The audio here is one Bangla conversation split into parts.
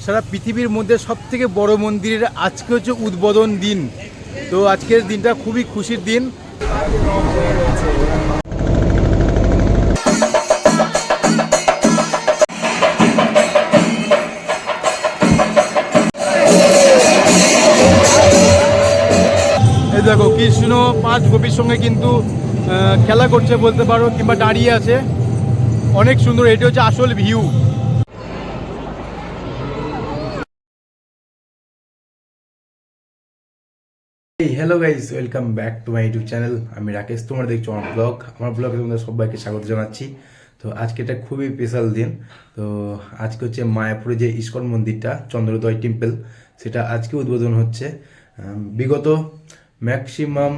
সারা পৃথিবীর মধ্যে সবথেকে বড় মন্দিরের আজকে হচ্ছে উদ্বোধন দিন। তো আজকের দিনটা খুবই খুশির দিন। এই দেখো কৃষ্ণ 5 গোপীর সঙ্গে কিন্তু খেলা করছে বলতে পারো, কিংবা দাঁড়িয়ে আছে। অনেক সুন্দর, এটা হচ্ছে আসল view. Hello guys, welcome back to my YouTube channel. আমি রাকেশ, তোমরা দেখছো আমার ব্লগ। আমার ব্লগে তোমাদের সবাইকে স্বাগত জানাচ্ছি। তো আজকে এটা খুবই স্পেশাল দিন। তো আজকে হচ্ছে মায়াপুরে যে ইস্কন মন্দিরটা, চন্দ্রোদয় টেম্পল, সেটা আজকে উদ্বোধন হচ্ছে। বিগত ম্যাক্সিমাম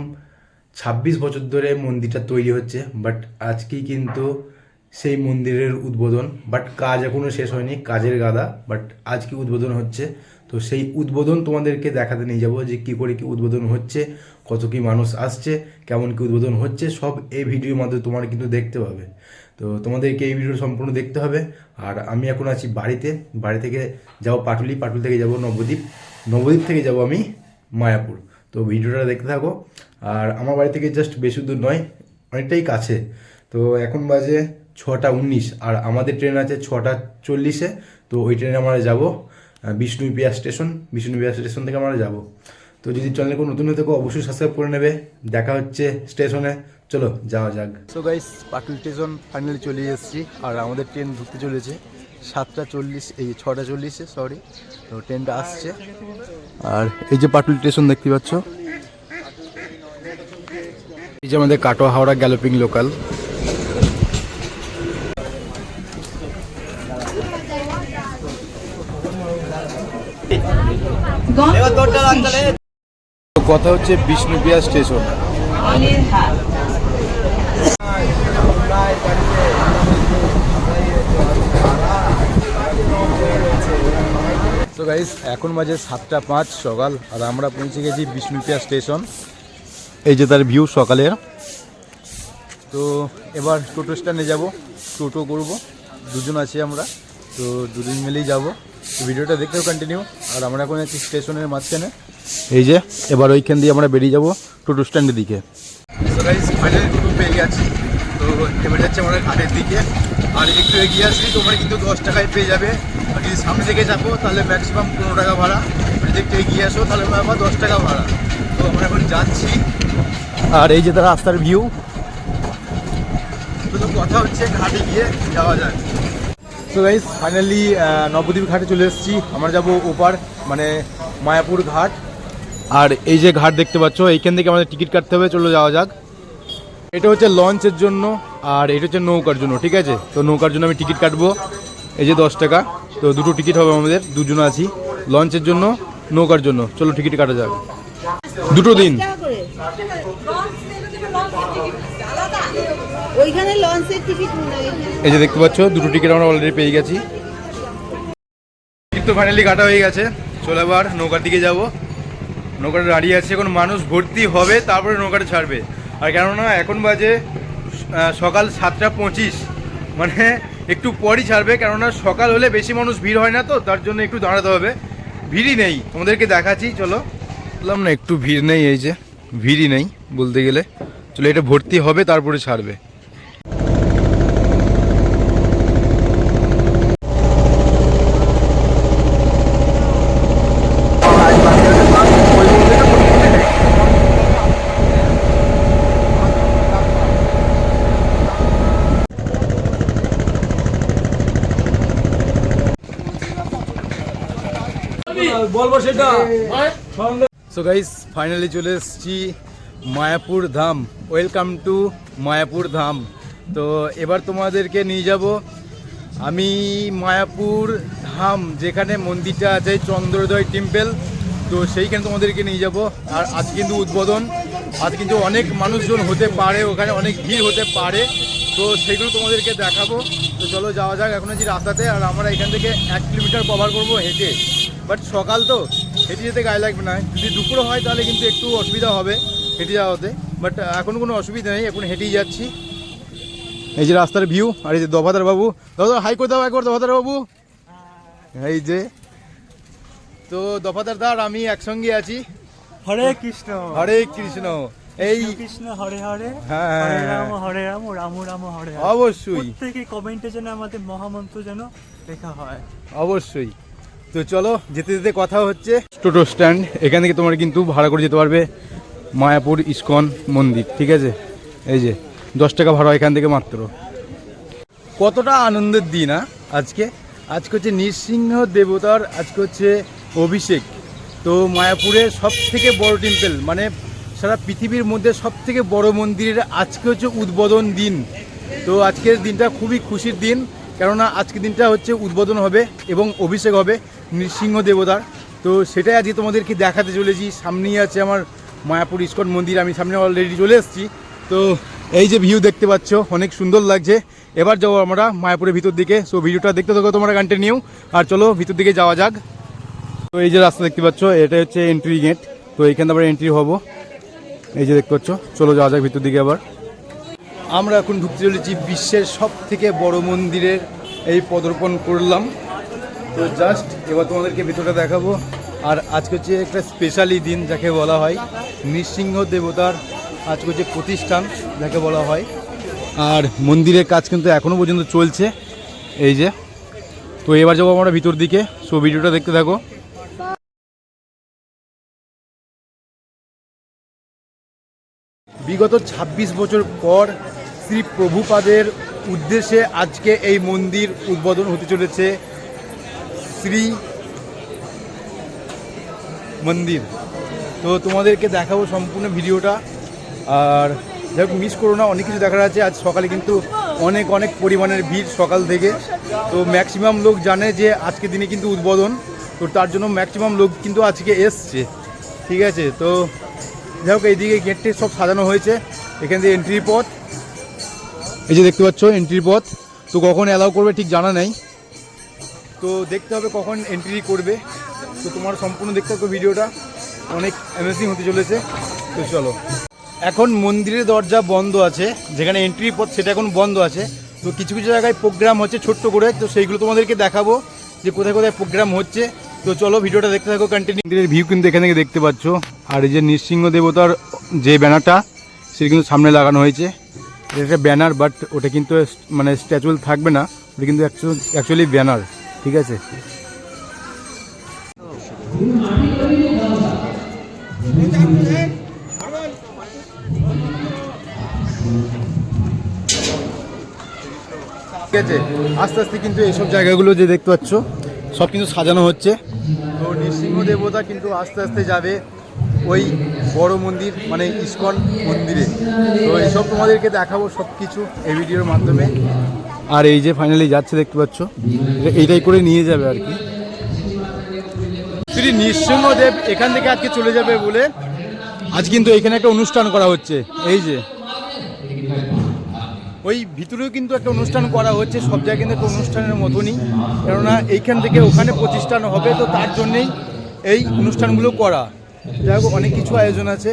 26 বছর ধরে মন্দিরটা তৈরি হচ্ছে, বাট আজকেই কিন্তু সেই মন্দিরের উদ্বোধন। বাট কাজ এখনও শেষ হয়নি, কাজের গাদা, বাট আজকে উদ্বোধন হচ্ছে। তো সেই উদ্বোধন তোমাদেরকে দেখাতে নিয়ে যাবো, যে কী করে কি উদ্বোধন হচ্ছে, কত কি মানুষ আসছে, কেমন কি উদ্বোধন হচ্ছে, সব এই ভিডিওর মাধ্যমে তোমরা কিন্তু দেখতে পাবে। তো তোমাদেরকে এই ভিডিও সম্পূর্ণ দেখতে হবে। আর আমি এখন আছি বাড়িতে, বাড়ি থেকে যাবো পাটুলি, পাটুলি থেকে যাব নবদ্বীপ, নবদ্বীপ থেকে যাব আমি মায়াপুর। তো ভিডিওটা দেখতে থাকো। আর আমার বাড়ি থেকে জাস্ট বেশি দূর নয়, অনেকটাই কাছে। তো এখন বাজে 6টা 19, আর আমাদের ট্রেন আছে 6টা 40-এ। তো ওই ট্রেনে আমরা যাব বিষ্ণুপ্রিয়া স্টেশন। বিষ্ণুপ্রিয়া স্টেশন থেকে আমরা যাব। তো যদি চ্যানেলে কোনো নতুন হয়ে থাকো অবশ্যই সাবস্ক্রাইব করে নেবে। দেখা হচ্ছে স্টেশনে, চলো যাওয়া যাক। So guys, Patuli station finally চলে এসেছি। আর আমাদের ট্রেন ঢুকতে চলেছে 7টা 40, এই 6টা 40-এ, সরি। তো ট্রেনটা আসছে। আর এই যে পাটুলি স্টেশন দেখতে পাচ্ছ, এই যে আমাদের কাটোয়া হাওড়া গ্যালোপিং লোকাল। কথা হচ্ছে বিষ্ণুপ্রিয়া স্টেশন। তো গাইস, এখন বাজে 7টা 5 সকাল, আর আমরা পৌঁছে গেছি বিষ্ণুপ্রিয়া স্টেশন। এই যে তার ভিউ সকালের। তো এবার টোটো স্ট্যান্ডে যাব, টোটো করব। দুজন আছি আমরা, তো দুদিন মিলেই যাব। ভিডিওটা দেখতেও কন্টিনিউ। আর আমরা এখন আছি স্টেশনের মাঝখানে। এই যে এবার ওইখান দিয়ে আমরা বেরিয়ে যাব টোটো স্ট্যান্ডের দিকে। তো গাইস, ফাইনালি টোটো পেয়ে গেছি। তো এবার যাচ্ছে আমরা ঘাটের দিকে। আর একটু এগিয়ে আসলে তোমরা কিন্তু 10 টাকায় পেয়ে যাবে। আর যদি সামনে থেকে যাবো তাহলে ম্যাক্সিমাম 15 টাকা ভাড়া। যদি একটু এগিয়ে আসো তাহলে আবার 10 টাকা ভাড়া। তো আমরা এখন যাচ্ছি। আর এই যে তার রাস্তার ভিউ। তো কথা হচ্ছে ঘাটে গিয়ে যাওয়া যায়। তো গাইস, ফাইনালি নবদ্বীপ ঘাটে চলে এসেছি। আমরা যাব ওপার, মানে মায়াপুর ঘাট। আর এই যে ঘাট দেখতে পাচ্ছ, এইখান থেকে আমাদের টিকিট কাটতে হবে। চলো যাওয়া যাক। এটা হচ্ছে লঞ্চের জন্য, আর এটা হচ্ছে নৌকার জন্য, ঠিক আছে? তো নৌকার জন্য আমি টিকিট কাটবো, এই যে 10 টাকা। তো দুটো টিকিট হবে আমাদের, দুজন আছি। লঞ্চের জন্য, নৌকার জন্য। চলো টিকিট কাটা যাক। দুটো দিন। এই যে দেখতে পাচ্ছ, দুটো টিকিট আমরা অলরেডি পেয়ে গেছি। টিকিট তো ফাইনালি কাটা হয়ে গেছে। চলো এবার নৌকার দিকে যাব। নৌকাটা দাঁড়িয়ে আছে, এখন মানুষ ভর্তি হবে, তারপরে নৌকাটা ছাড়বে। আর কেননা এখন বাজে সকাল 7টা 25, মানে একটু পরই ছাড়বে। কেননা সকাল হলে বেশি মানুষ ভিড় হয় না, তো তার জন্য একটু দাঁড়াতে হবে। ভিড়ই নেই, তোমাদেরকে দেখাচ্ছি। চলো, বললাম না একটু ভিড় নেই, এই যে ভিড়ই নেই বলতে গেলে। চলো, এটা ভর্তি হবে তারপরে ছাড়বে। বলবো সেটা। সো গাইস, ফাইনালি চলে এসেছি মায়াপুর ধাম। ওয়েলকাম টু মায়াপুর ধাম। তো এবার তোমাদেরকে নিয়ে যাব আমি মায়াপুর ধাম, যেখানে মন্দিরটা আছে চন্দ্রোদয় টেম্পল। তো সেইখানে তোমাদেরকে নিয়ে যাব। আর আজ কিন্তু উদ্বোধন, আজ কিন্তু অনেক মানুষজন হতে পারে, ওখানে অনেক ভিড় হতে পারে। তো সেগুলো তোমাদেরকে দেখাবো। তো চলো যাওয়া যাক। এখন আছি রাস্তাতে, আর আমরা এখান থেকে 1 কিলোমিটার কভার করবো হেঁটে। বাট সকাল তো, হেঁটে যেতে গায়ে লাগবে না। যদি দুপুরে হয় তাহলে কিন্তু একটু অসুবিধা হবে হেঁটে যাওয়াতে, বাট এখন কোনো অসুবিধা নেই, এখন হেঁটেই যাচ্ছি। এই যে রাস্তার ভিউ। আর এই যে দফাদার বাবু, দাদা হাই করে দাও একবার দফাদার বাবু। এই যে তো দফাদার আমি একসঙ্গে আছি। হরে কৃষ্ণ হরে কৃষ্ণ। এই কৃষ্ণ হরে হরে, হ্যাঁ, হরে রাম রাম রাম হরে হরে। অবশ্যই প্রত্যেকে কমেন্টে যেন আমাদের মহামন্ত্র যেন লেখা হয়। অবশ্যই। তো চলো, যেতে যেতে কথা হচ্ছে। টোটো স্ট্যান্ড, এখান থেকে তোমরা কিন্তু ভাড়া করে যেতে পারবে মায়াপুর ইস্কন মন্দির, ঠিক আছে? এই যে 10 টাকা ভাড়া এখান থেকে মাত্র। কতটা আনন্দের দিন আজকে হচ্ছে নৃসিংহ দেবতার আজকে হচ্ছে অভিষেক। তো মায়াপুরের সব থেকে বড় টেম্পল, মানে সারা পৃথিবীর মধ্যে সব থেকে বড় মন্দিরের আজকে হচ্ছে উদ্বোধন দিন। তো আজকের দিনটা খুবই খুশির দিন, কেননা আজকের দিনটা হচ্ছে উদ্বোধন হবে এবং অভিষেক হবে নৃসিংহ দেবতার। তো সেটাই আজকে তোমাদেরকে দেখাতে চলেছি। সামনেই আছে আমার মায়াপুর ইস্কন মন্দির, আমি সামনে অলরেডি চলে এসেছি। তো এই যে ভিউ দেখতে পাচ্ছ, অনেক সুন্দর লাগছে। এবার যাবো আমরা মায়াপুরের ভিতর দিকে। সো ভিডিওটা দেখতে থাকো তোমরা কন্টিনিউ, আর চলো ভিতর দিকে যাওয়া যাক। তো এই যে রাস্তা দেখতে পাচ্ছ, এটা হচ্ছে এন্ট্রি গেট। তো এইখানে আমরা এন্ট্রি হব, এই যে দেখতে পাচ্ছ। চলো যাওয়া যাক ভিতর দিকে। আবার আমরা এখন ঢুকতে চলেছি বিশ্বের সব থেকে বড় মন্দিরের, এই পদার্পণ করলাম। তো জাস্ট এবার তোমাদেরকে ভিতরটা দেখাবো। আর আজকে হচ্ছে একটা স্পেশালি দিন, যাকে বলা হয় নৃসিংহ দেবতার আজকে হচ্ছে প্রতিষ্ঠান, যাকে বলা হয়। আর মন্দিরের কাজ কিন্তু এখনও পর্যন্ত চলছে, এই যে। তো এবার যাবো আমরা ভিতর দিকে। সো ভিডিওটা দেখতে থাকো। বিগত 26 বছর পর শ্রী প্রভুপাদের উদ্দেশ্যে আজকে এই মন্দির উদ্বোধন হতে চলেছে। শ্রী মন্দির। তো তোমাদেরকে দেখাবো সম্পূর্ণ ভিডিওটা। আর যাই হোক, মিস করো না, অনেক কিছু দেখার আছে। আজ সকালে কিন্তু অনেক পরিমাণের ভিড় সকাল থেকে। তো ম্যাক্সিমাম লোক জানে যে আজকের দিনে কিন্তু উদ্বোধন, তো তার জন্য ম্যাক্সিমাম লোক কিন্তু আজকে এসছে, ঠিক আছে? তো যাই হোক, এইদিকে গেটটি সব সাজানো হয়েছে। এখান থেকে এন্ট্রি পথ, এই যে দেখতে পাচ্ছ এন্ট্রি পথ। তো কখন অ্যালাউ করবে ঠিক জানা নেই, তো দেখতে হবে কখন এন্ট্রি করবে। তো তোমার সম্পূর্ণ দেখতে হবে ভিডিওটা, অনেক অ্যামেজিং হতে চলেছে। তো চলো, এখন মন্দিরের দরজা বন্ধ আছে, যেখানে এন্ট্রি পথ সেটা এখন বন্ধ আছে। তো কিছু কিছু জায়গায় প্রোগ্রাম হচ্ছে ছোট্ট করে, তো সেইগুলো তোমাদেরকে দেখাবো যে কোথায় কোথায় প্রোগ্রাম হচ্ছে। তো চলো ভিডিওটা দেখতে থাকো কন্টিনিউ। মন্দিরের ভিউ কিন্তু এখান থেকে দেখতে পাচ্ছ। আর এই যে নৃসিংহ দেবতার যে ব্যানারটা, সেটা কিন্তু সামনে লাগানো হয়েছে। এটা একটা ব্যানার, বাট ওটা কিন্তু মানে স্ট্যাচুয়াল থাকবে না, ওটা কিন্তু অ্যাকচুয়ালি ব্যানার, ঠিক আছে? ঠিক আছে, আস্তে আস্তে কিন্তু এইসব জায়গাগুলো যে দেখতে পাচ্ছ সব কিন্তু সাজানো হচ্ছে। তো নৃসিংহ দেবতা কিন্তু আস্তে আস্তে যাবে ওই বড় মন্দির, মানে ইস্কন মন্দিরে। তো এইসব তোমাদেরকে দেখাবো সব কিছু এই ভিডিওর মাধ্যমে। আর এই যে ফাইনালি যাচ্ছে দেখতে পাচ্ছ, এইটাই করে নিয়ে যাবে আর কি। শ্রী নৃসিংহদেব এখান থেকে আজকে চলে যাবে বলে আজ কিন্তু এখানে একটা অনুষ্ঠান করা হচ্ছে। এই যে ওই ভিতরেও কিন্তু একটা অনুষ্ঠান করা হচ্ছে, সব জায়গায় কিন্তু একটা অনুষ্ঠানের মতনই, কেননা এইখান থেকে ওখানে প্রতিষ্ঠান হবে। তো তার জন্যেই এই অনুষ্ঠানগুলো করা। যাই হোক, অনেক কিছু আয়োজন আছে,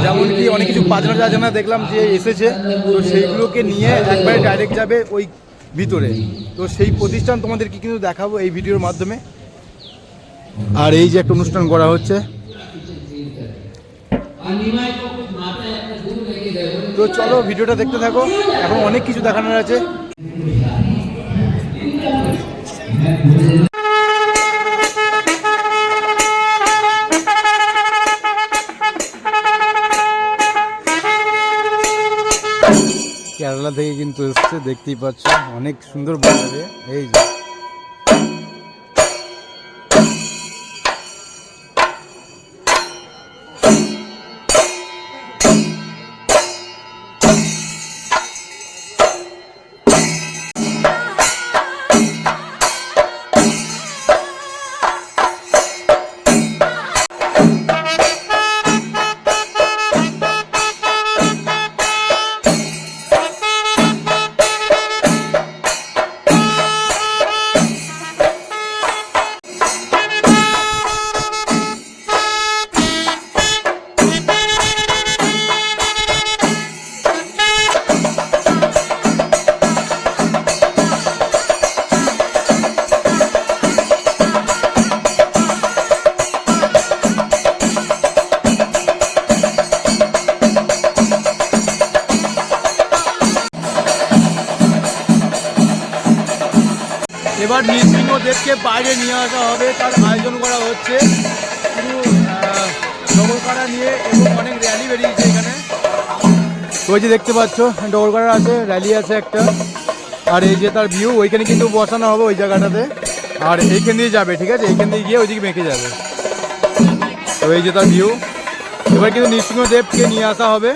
যেমন কি অনেক কিছু বাজনা টাজনা দেখলাম যে এসেছে। তো সেইগুলোকে নিয়ে একবারে ডাইরেক্ট যাবে ওই ভিতরে। তো সেই প্রতিষ্ঠান তোমাদেরকে কিন্তু দেখাবো এই ভিডিওর মাধ্যমে। আর এই যে একটা অনুষ্ঠান করা হচ্ছে, তো চলো ভিডিওটা দেখতে থাকো, এখন অনেক কিছু দেখানোর আছে। কেরালা থেকে কিন্তু এসছে, দেখতেই পাচ্ছ, অনেক সুন্দর বাজাবে। এই যে এবার নৃসিংহদেবকে বাইরে নিয়ে আসা হবে, তার আয়োজন করা হচ্ছে। শুধু ডগরকাড়া নিয়ে এবং অনেক র্যালি বেরিয়েছে এখানে। ওই যে দেখতে পাচ্ছ ডগরকাড়া আছে, র্যালি আছে একটা, আর এই যে তার ভিউ, ওইখানে কিন্তু বসানো হবে ওই জায়গাটাতে, আর এইখান দিয়ে যাবে, ঠিক আছে, এইখান দিয়ে গিয়ে ওইদিকে মেখে যাবে। তো এই যে তার ভিউ, এবার কিন্তু নৃসিংহদেবকে নিয়ে আসা হবে।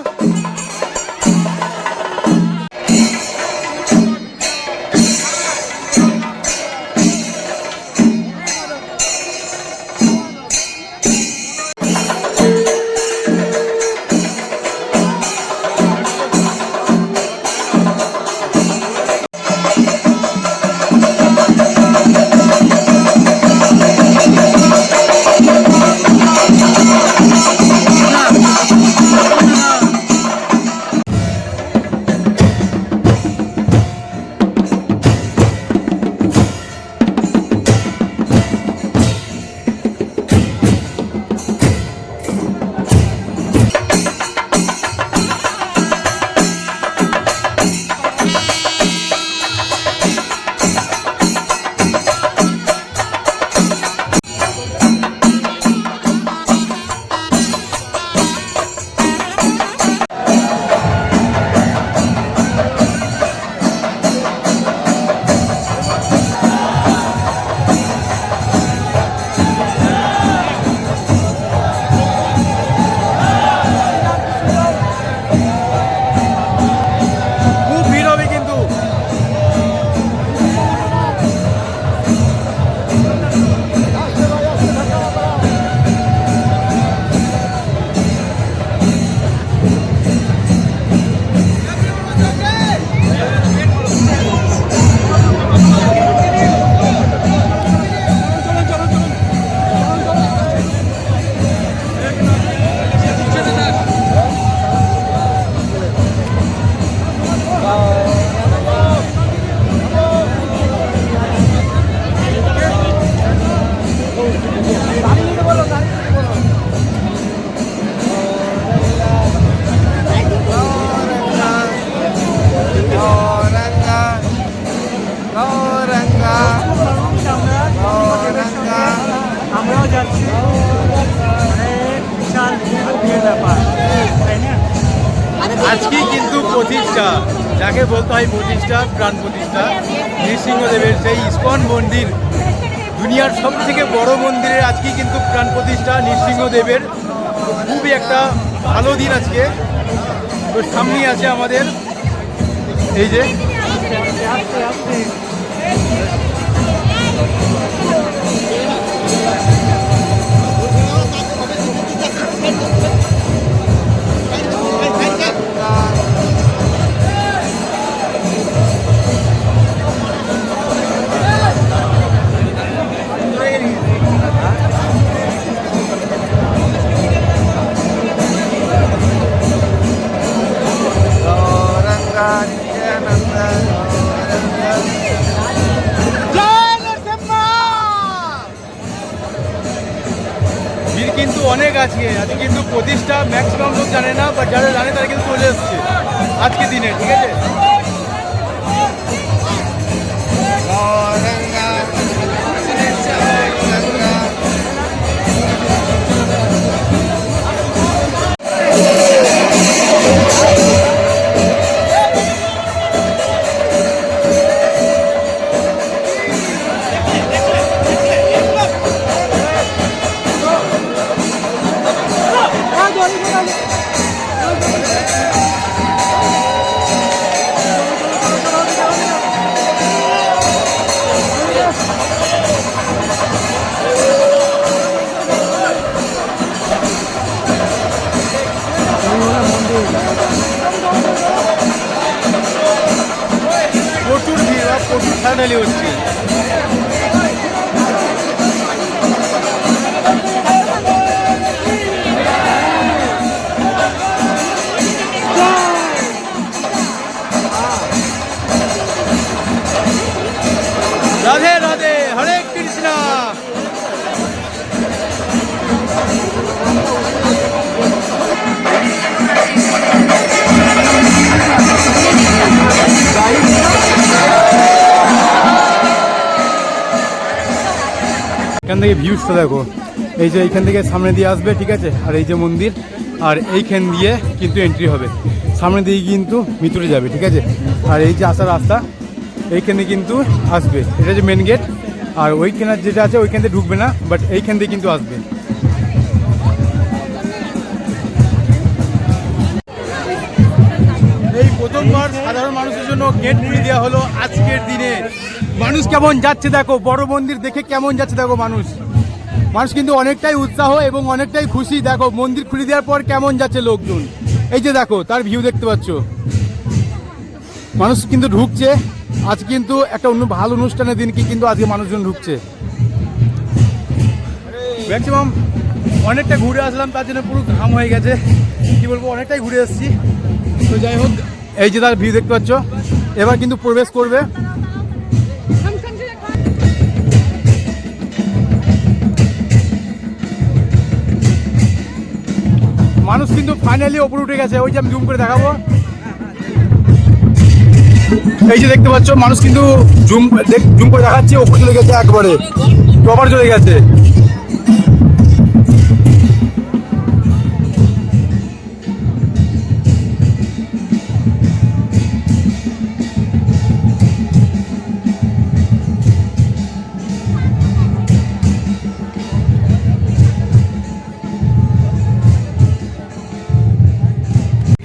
আমরাও যাচ্ছি, বিশাল ব্যাপার, তাই না? আজকেই কিন্তু প্রতিষ্ঠা, যাকে বলতে হয় প্রতিষ্ঠা, প্রাণ প্রতিষ্ঠা নৃসিংহদেবের, সেই ইস্কন মন্দির, দুনিয়ার সব থেকে বড় মন্দিরের আজকেই কিন্তু প্রাণ প্রতিষ্ঠা নৃসিংহদেবের। খুবই একটা ভালো দিন আজকে। তো সামনেই আছে আমাদের এই যে আস্তে আস্তে ভিড় কিন্তু অনেক আজকে কিন্তু প্রতিষ্ঠা ম্যাক্সিমাম লোক জানে না, বাট যারা জানে তারা কিন্তু চলে এসছে আজকে দিনে, ঠিক আছে। প্রচুর ভিড় বা প্রচুর ঠান্ডালি হচ্ছে। রাধে রাধে, হরে কৃষ্ণা। এখান থেকে ভিউজটা দেখো, এই যে এইখান থেকে সামনে দিয়ে আসবে, ঠিক আছে, আর এই যে মন্দির, আর এইখান দিয়ে কিন্তু এন্ট্রি হবে, সামনে দিয়ে কিন্তু ভিতরে যাবে, ঠিক আছে। আর এই যে আসার রাস্তা এইখানে কিন্তু আসবে, এটা যে মেন গেট, আর ওইখানে যেটা আছে ওইখান থেকে ঢুকবে না, বাট এইখান দিয়ে কিন্তু আসবে। এই প্রথমবার সাধারণ মানুষের জন্য গেট খুলে দেওয়া হলো আজকের দিনে। মানুষ কেমন যাচ্ছে দেখো, বড় মন্দির দেখে কেমন যাচ্ছে দেখো মানুষ। মানুষ কিন্তু অনেকটাই উৎসাহ এবং অনেকটাই খুশি, দেখো মন্দির খুলে দেওয়ার পর কেমন যাচ্ছে লোকজন। এই যে দেখো তার ভিউ দেখতে পাচ্ছ, মানুষ কিন্তু ঢুকছে। আজ কিন্তু একটা ভালো অনুষ্ঠানের দিন কি কিন্তু আজকে মানুষজন ঢুকছে। ম্যাক্সিমাম অনেকটা ঘুরে আসলাম, তার জন্য পুরো ঘাম হয়ে গেছে, কি বলবো, অনেকটাই ঘুরে এসেছি। তো যাই হোক, এই যে তার ভিউ দেখতে পাচ্ছ, এবার কিন্তু প্রবেশ করবে। মানুষ কিন্তু ফাইনালি ওপরে উঠে গেছে, ওই যে আমি জুম করে দেখাবো। এই যে দেখতে পাচ্ছ, মানুষ কিন্তু জুম করে দেখাচ্ছে, ওপরে চলে গেছে, একবারে টপার চলে গেছে।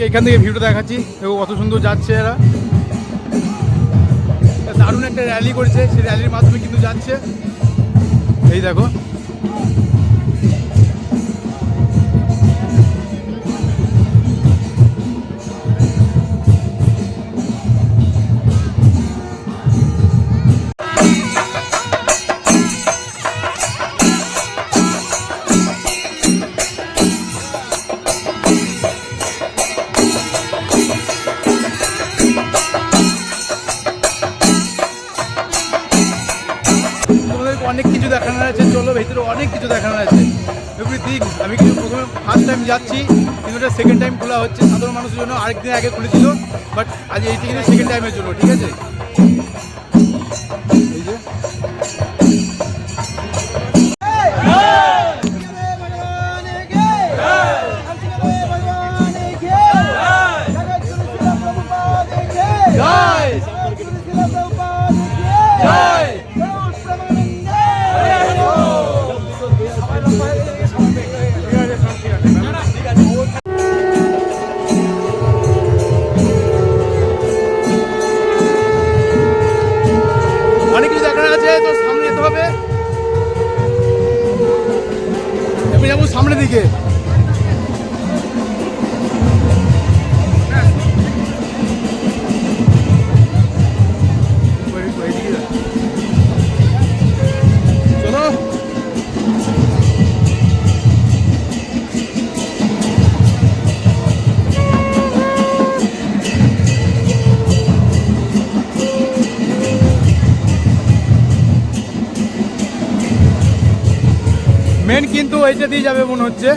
এখান থেকে ভিউটা দেখাচ্ছি, দেখো কত সুন্দর যাচ্ছে এরা, দারুণ একটা র্যালি করেছে, সেই র্যালির মাধ্যমে কিন্তু যাচ্ছে। এই দেখো অনেক কিছু দেখানোর আছে, চলো ভেতরে অনেক কিছু দেখানোর আছে, এভরিথিং। আমি কিন্তু প্রথমে ফার্স্ট টাইম যাচ্ছি, কিন্তু এটা সেকেন্ড টাইম খোলা হচ্ছে সাধারণ মানুষের জন্য। আরেকদিন আগে খুলেছিল, বাট আজ এইটা কিন্তু সেকেন্ড টাইমের জন্য, ঠিক আছে। এই যে অনেক কিছু দেখার আছে, তো সামনে যেতে হবে। আমি যাবো সামনের দিকে। চলো মেন কিন্তু এইটা দিয়ে যাবে মনে হচ্ছে,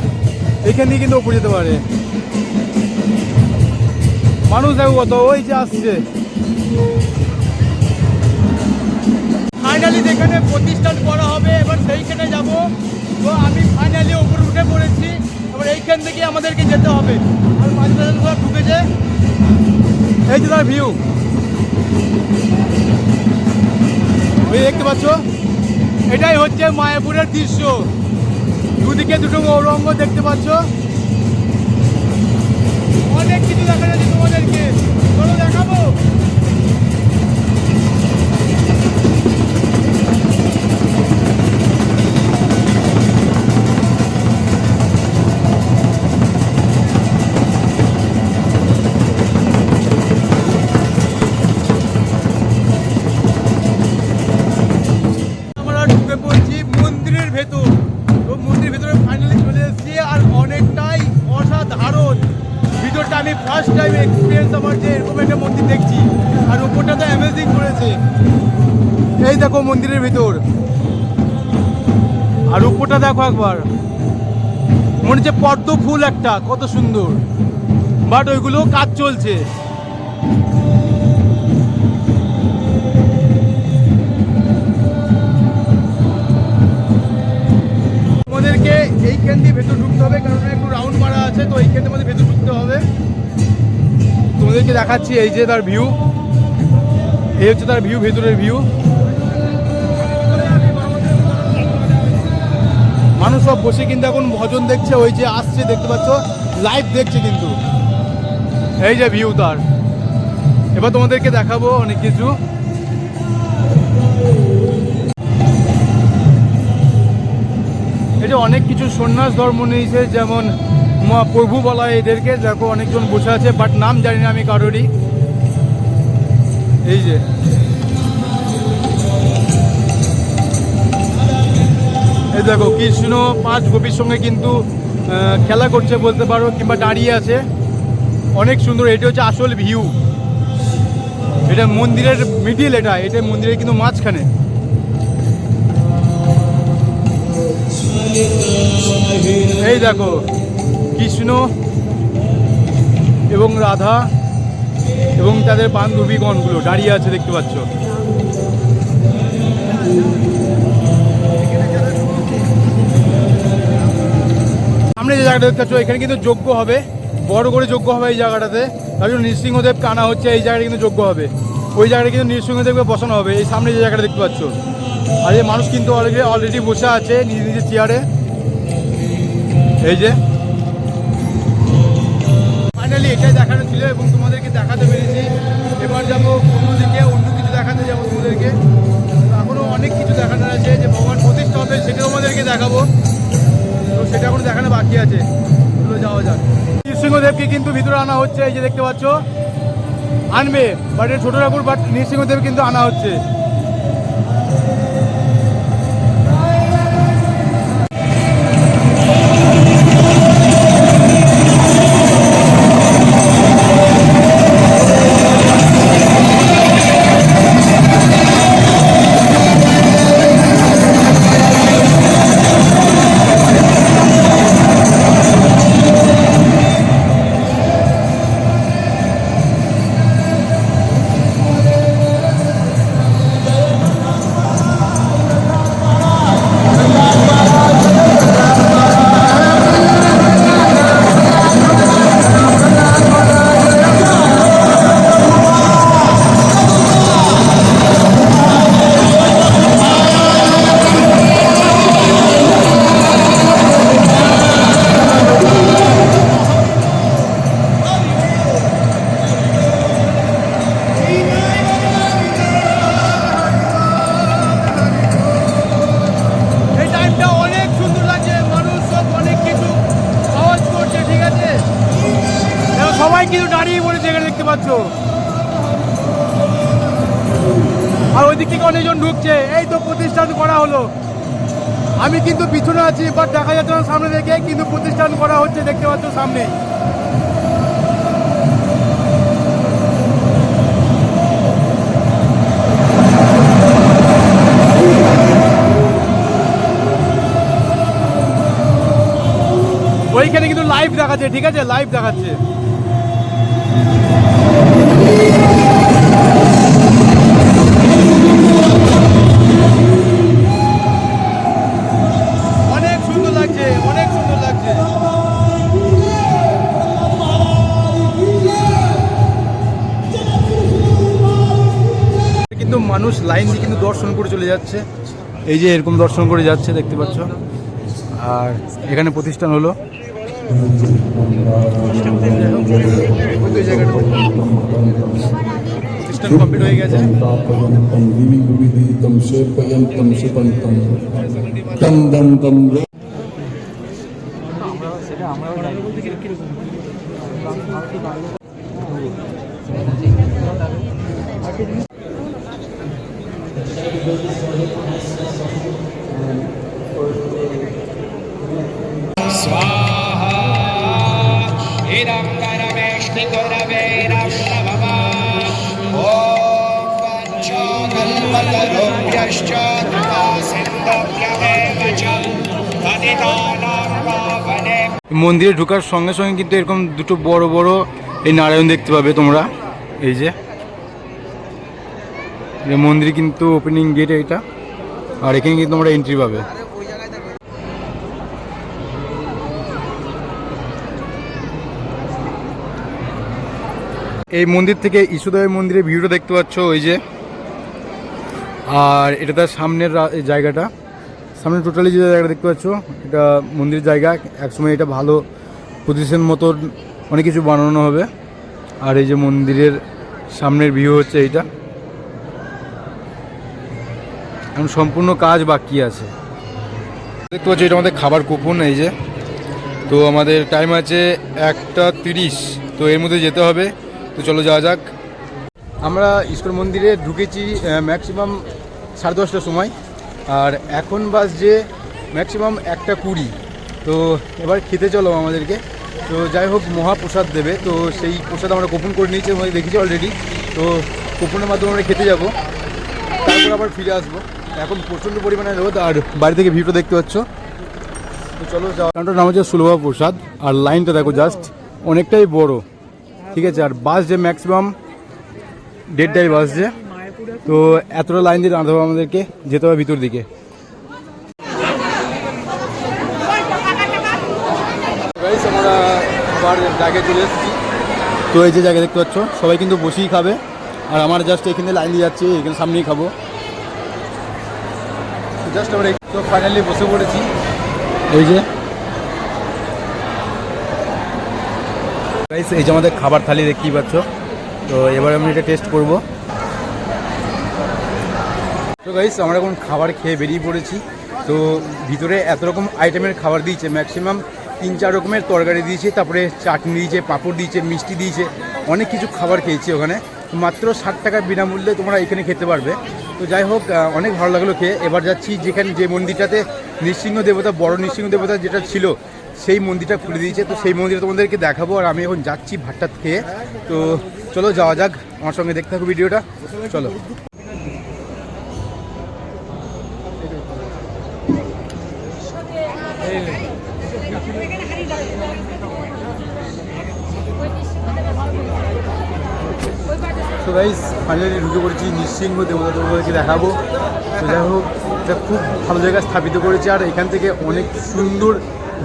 এখান দিয়ে কিন্তু উপরে যেতে পারে। মানুষ দেখো কত, ওই যে আসছে। ফাইনালি যেখানে প্রতিষ্ঠান করা হবে, এবার সেইখানে যাব। তো আমি ফাইনালি উপরে উঠে পড়েছি, এবার এইখান থেকে আমাদেরকে যেতে হবে। আর মাঝে মাঝে সব ঢুকেছে, এই যে তার ভিউ, ওই দেখতে পাচ্ছ, এটাই হচ্ছে মায়াপুরের দৃশ্য। দুদিকে দুটো গৌরঙ্গ দেখতে পাচ্ছ, অনেক কিছু দেখা যাচ্ছে তোমাদেরকে, চলো দেখাবো। আমরা ঢুকে পড়ছি মন্দিরের ভেতর। তো মন্দিরের ভেতরে ফাইনালি চলে এসেছি, আর অনেকটাই অসাধারণ ভিতরটা। আমি ফার্স্ট টাইম এক্সপিরিয়েন্স আমার যে এরকম একটা মন্দির দেখছি, আর উপরটা তো অ্যামেজিং করেছে। এই দেখো মন্দিরের ভিতর, আর উপরটা দেখো একবার, মনে হচ্ছে পদ্ম ফুল একটা, কত সুন্দর, বাট ওইগুলো কাজ চলছে। এইখান দিয়ে ভেতর ঢুকতে হবে, কারণ একটু রাউন্ড মারা আছে, তো এইখানের মধ্যে ভেতর ঢুকতে হবে। তোমাদেরকে দেখাচ্ছি এই যে তার ভিউ, এই হচ্ছে তার ভিউ, ভেতরের ভিউ। মানুষ সব বসে কিন্তু এখন ভজন দেখছে, ওই যে আসছে দেখতে পাচ্ছ, লাইভ দেখছে কিন্তু। এই যে ভিউ তার। এবার তোমাদেরকে দেখাবো অনেক কিছু। এই যে অনেক কিছু সন্ন্যাস ধর্ম নিয়েছে, যেমন প্রভু বলা হয় এদেরকে। দেখো অনেকজন বসে আছে, বাট নাম জানি না আমি কারোরই। এই যে এই দেখো কৃষ্ণ 5 গোপীর সঙ্গে কিন্তু খেলা করছে বলতে পারো, কিংবা দাঁড়িয়ে আছে। অনেক সুন্দর। এটা হচ্ছে আসল ভিউ। এটা মন্দিরের মিডিল, এটা মন্দিরের কিন্তু মাঝখানে। এই দেখো কৃষ্ণ এবং রাধা এবং তাদের বান্ধবীগণগুলো দাঁড়িয়ে আছে, দেখতে পাচ্ছ। সামনে যে জায়গাটা দেখতে পাচ্ছ, এখানে কিন্তু যজ্ঞ হবে, বড় করে যজ্ঞ হবে এই জায়গাটাতে। তার জন্য নৃসিংহদেবকে আনা হচ্ছে, এই জায়গাটা কিন্তু যজ্ঞ হবে। ওই জায়গাটা কিন্তু নৃসিংহদেবকে বসানো হবে, এই সামনে যে জায়গাটা দেখতে পাচ্ছ। আর এই মানুষ কিন্তু অলরেডি বসে আছে নিজের নিজের চেয়ারে। এই যে ফাইনালি এটাই দেখানো ছিল এবং তোমাদেরকে দেখাতে পেরেছি। এবার যাবো অন্যদিকে, অন্য কিছু দেখাতে যাবো তোমাদেরকে। এখনও অনেক কিছু দেখানোর আছে, যে ভগবান প্রতিষ্ঠা হবে সেটাও আমাদেরকে দেখাবো, তো সেটা এখন দেখানো বাকি আছে। চলো যাওয়া যাক। নৃসিংহদেবকে কিন্তু ভিতরে আনা হচ্ছে, এই যে দেখতে পাচ্ছ। আনবে বাট এটা ছোট ঠাকুর, বাট নৃসিংহদেব কিন্তু আনা হচ্ছে। সবাই কিন্তু দাঁড়িয়ে পড়েছে এখানে, দেখতে পাচ্ছ। আর ওই দিক থেকে অনেকজন ঢুকছে। এই তো প্রতিষ্ঠান করা হলো। আমি কিন্তু পিছনে আছি, বাট দেখা যাচ্ছে না সামনে থেকে, কিন্তু প্রতিষ্ঠান করা হচ্ছে, দেখতে পাচ্ছ সামনে। ওইখানে কিন্তু লাইভ দেখাচ্ছে, ঠিক আছে, লাইভ দেখাচ্ছে। অনেক সুন্দর লাগছে, অনেক সুন্দর লাগছে। কিন্তু মানুষ লাইন দিয়ে কিন্তু দর্শন করে চলে যাচ্ছে। এই যে এরকম দর্শন করে যাচ্ছে, দেখতে পাচ্ছ। আর এখানে প্রতিষ্ঠান হলো। প্রতিষ্ঠান কমপ্লিট হয়ে গেছে। इदं करमेष्टि गुरवे नमः। ॐ पञ्चकल्पतरुभ्यश्च सिन्धुभ्यमेव च पतितानां पावने। মন্দিরে ঢোকার সঙ্গে সঙ্গে কিন্তু এরকম দুটো বড় বড় এই নারায়ণ দেখতে পাবে তোমরা। এই যে মন্দির কিন্তু ওপেনিং গেট এটা, আর এখানে কিন্তু তোমরা এন্ট্রি পাবে। এই মন্দির থেকে ইস্যুদেবের মন্দিরের ভিউটা দেখতে পাচ্ছ ওই যে, আর এটা তার সামনের জায়গাটা, সামনে টোটালি যে জায়গাটা দেখতে পাচ্ছ এটা মন্দিরের জায়গা। একসময় এটা ভালো পজিশন মতন অনেক কিছু বানানো হবে। আর এই যে মন্দিরের সামনের ভিউ হচ্ছে এইটা, এখন সম্পূর্ণ কাজ বাকি আছে। দেখতে পাচ্ছ এটা আমাদের খাবার কুপন, এই যে। তো আমাদের টাইম আছে 1:30, তো এর মধ্যে যেতে হবে। তো চলো যাওয়া যাক। আমরা ঈশ্বর মন্দিরে ঢুকেছি ম্যাক্সিমাম 10:30টার সময়, আর এখন বাজছে ম্যাক্সিমাম 1:20। তো এবার খেতে চলো আমাদেরকে। তো যাই হোক মহাপ্রসাদ দেবে, তো সেই প্রসাদ আমরা কুপন করে নিয়েছি, আমি দেখেছি অলরেডি। তো কুপনের মাধ্যমে আমরা খেতে যাবো, তারপর আবার ফিরে আসবো। এখন প্রচণ্ড পরিমাণে রোদ, আর বাড়ি থেকে ভিউটা দেখতে পাচ্ছ। তো চলো যাওয়ার নাম হচ্ছে সুলভা প্রসাদ, আর লাইনটা দেখো জাস্ট অনেকটাই বড়, ঠিক আছে। আর বাস যে ম্যাক্সিমাম 1:30টায় বাস যে, তো এতটা লাইন দিয়ে দাঁড়াতে হবে আমাদেরকে, যেতে হবে ভিতর দিকে। আমরা আবার জায়গায় চলে এসেছি। তো এই যে জায়গা দেখতে পাচ্ছ, সবাই কিন্তু বসেই খাবে, আর আমার জাস্ট এখানে লাইন দিয়ে যাচ্ছি, এখানে সামনেই খাবো। জাস্ট আমরা একটু ফাইনালি বসে পড়েছি, এই যে। এই যে আমাদের খাবার থালি দেখতেই পাচ্ছ। তো এবার আমি এটা টেস্ট করব। তো গাইস আমরা এখন খাবার খেয়ে বেরিয়ে পড়েছি। তো ভিতরে এত রকম আইটেমের খাবার দিয়েছে, ম্যাক্সিমাম 3-4 রকমের তরকারি দিয়েছে, তারপরে চাটনি দিয়েছে, পাঁপড় দিয়েছে, মিষ্টি দিয়েছে, অনেক কিছু খাবার খেয়েছি ওখানে। মাত্র 60 টাকা বিনামূল্যে তোমরা এখানে খেতে পারবে। তো যাই হোক অনেক ভালো লাগলো খেয়ে। এবার যাচ্ছি যেখানে যে মন্দিরটাতে নৃসিংহ দেবতা, বড় নৃসিংহ দেবতা যেটা ছিল, সেই মন্দিরটা খুলে দিয়েছে। তো সেই মন্দিরে তোমাদেরকে দেখাবো, আর আমি এখন যাচ্ছি ভাতটা খেয়ে। তো চলো যাওয়া যাক, আমার সঙ্গে দেখতে থাকো ভিডিওটা, চলো। তো গাইস ফাইনালি ঢুকে পড়েছি নৃসিংহ দেবতা, তোমাদেরকে দেখাবো। তো যাই হোক এটা খুব ভালো জায়গায় স্থাপিত করেছে, আর এখান থেকে অনেক সুন্দর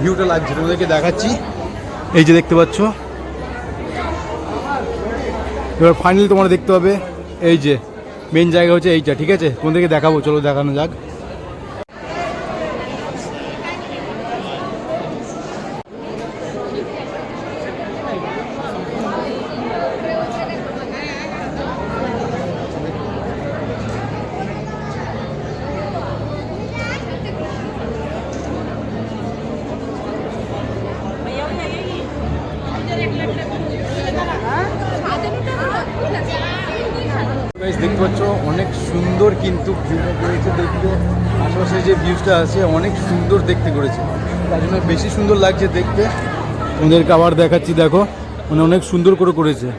ভিউটা লাগছে, তোমাদেরকে দেখাচ্ছি। এই যে দেখতে পাচ্ছ, এবার ফাইনালি তোমরা দেখতে হবে এই যে মেন জায়গা হচ্ছে এইটা, ঠিক আছে। তোমাদেরকে দেখাবো, চলো দেখানো যাক। দেখতে পাচ্ছ অনেক সুন্দর কিন্তু ভিউটা করেছে, দেখতে আশেপাশে যে ভিউজটা আছে অনেক সুন্দর দেখতে করেছে, তার জন্য বেশি সুন্দর লাগছে দেখতে। তোমাদেরকে আবার দেখাচ্ছি, দেখো মানে অনেক সুন্দর করে করেছে।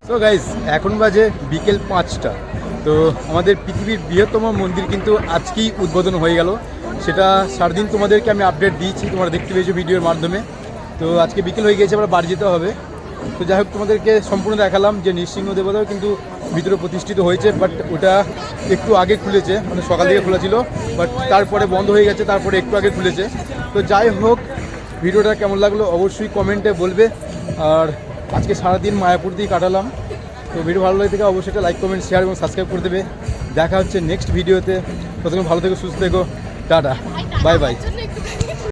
তো গাইস এখন বাজে বিকেল 5টা। তো আমাদের পৃথিবীর বৃহত্তম মন্দির কিন্তু আজকেই উদ্বোধন হয়ে গেল, সেটা সারাদিন তোমাদেরকে আমি আপডেট দিয়েছি, তোমরা দেখতে পেয়েছো ভিডিওর মাধ্যমে। তো আজকে বিকেল হয়ে গেছে, আবার বাড়ি যেতে হবে। তো যাই হোক তোমাদেরকে সম্পূর্ণ দেখালাম যে নৃসিংহ দেবতাও কিন্তু ভিতরে প্রতিষ্ঠিত হয়েছে, বাট ওটা একটু আগে খুলেছে, মানে সকাল থেকে খোলা ছিল, বাট তারপরে বন্ধ হয়ে গেছে, তারপরে একটু আগে খুলেছে। তো যাই হোক ভিডিওটা কেমন লাগলো অবশ্যই কমেন্টে বলবে। আর আজকে সারাদিন মায়াপুর দিয়ে কাটালাম। তো ভিডিও ভালো লাগে থেকে অবশ্যই একটা লাইক, কমেন্ট, শেয়ার এবং সাবস্ক্রাইব করে দেবে। দেখা হচ্ছে নেক্সট ভিডিওতে। ততক্ষণ ভালো থেকো, সুস্থ থেকো, টাটা, বাই বাই।